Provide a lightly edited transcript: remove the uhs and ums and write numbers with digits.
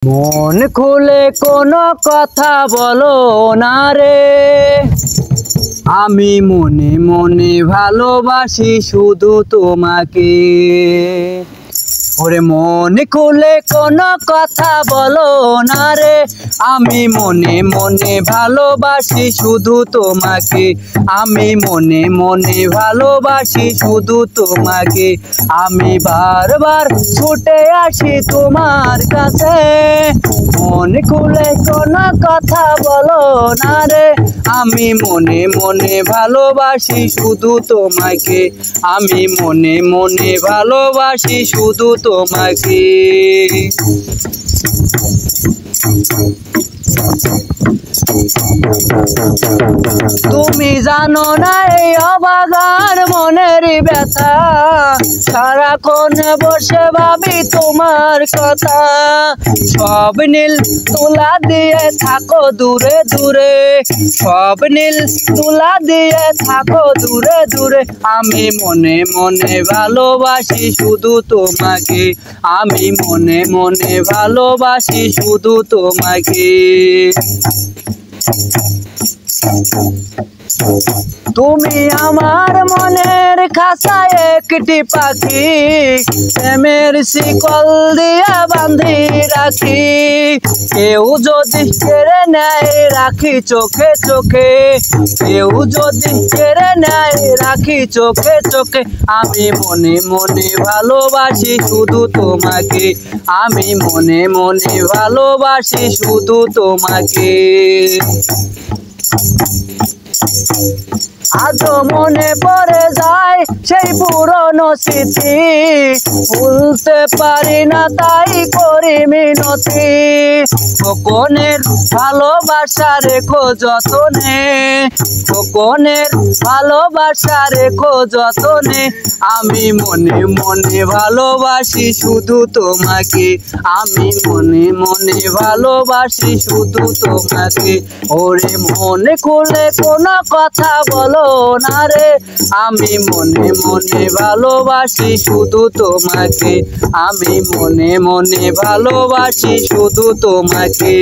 মন খুলে কোনো কথা বলো না রে, আমি মনে মনে ভালোবাসি শুধু তোমাকে। ওরে মন খুলে কোনো কথা বলো না রে, আমি মনে মনে ভালোবাসি শুধু তোমাকে। আমি মনে মনে ভালোবাসি শুধু তোমাকে। আমি বারবার ছুটে আসি তোমার কাছে। মন খুলে কোনো কথা বলো না রে, আমি মনে মনে ভালোবাসি শুধু তোমাকে। আমি মনে মনে ভালোবাসি শুধু তোমাকে। তুমি জানো না এই অবাগার মনের ব্যথা, সারাক্ষণ বসে ভাবি তোমার কথা। সব নীল তুলা দিয়ে থাকো দূরে দূরে, সব নীল তুলা দিয়ে থাকো দূরে দূরে। আমি মনে মনে ভালোবাসি শুধু তোমাকে। আমি মনে মনে ভালোবাসি শুধু তোমাকে। তুমি আমার মনের খাঁচায় একটি পাখি, প্রেমের শিকল দিয়া বাঁধি রাখি। কেউ যদি কেড়ে নেয় রাখি চোখে চোখে, কেউ যদি কেড়ে নেয় রাখি চোখে চোখে। আমি মনে মনে ভালোবাসি শুধু তোমাকে। আমি মনে মনে ভালোবাসি শুধু তোমাকে। আজও মনে পড়ে যায় সেই পুরনো স্মৃতি, ভুলতে পারি না তাই করি মিনতি। খোকনের ভালোবাসা রেখো যতনে, খোকনের ভালোবাসা রেখো যতনে। আমি মনে মনে ভালোবাসি শুধু তোমাকে। আমি মনে মনে ভালোবাসি শুধু তোমাকে। ওরে মন খুলে কোনো কথা বলো না রে, আমি মনে মনে ভালোবাসি শুধু তোমাকে। আমি মনে মনে ভালোবাসি শুধু তোমাকে।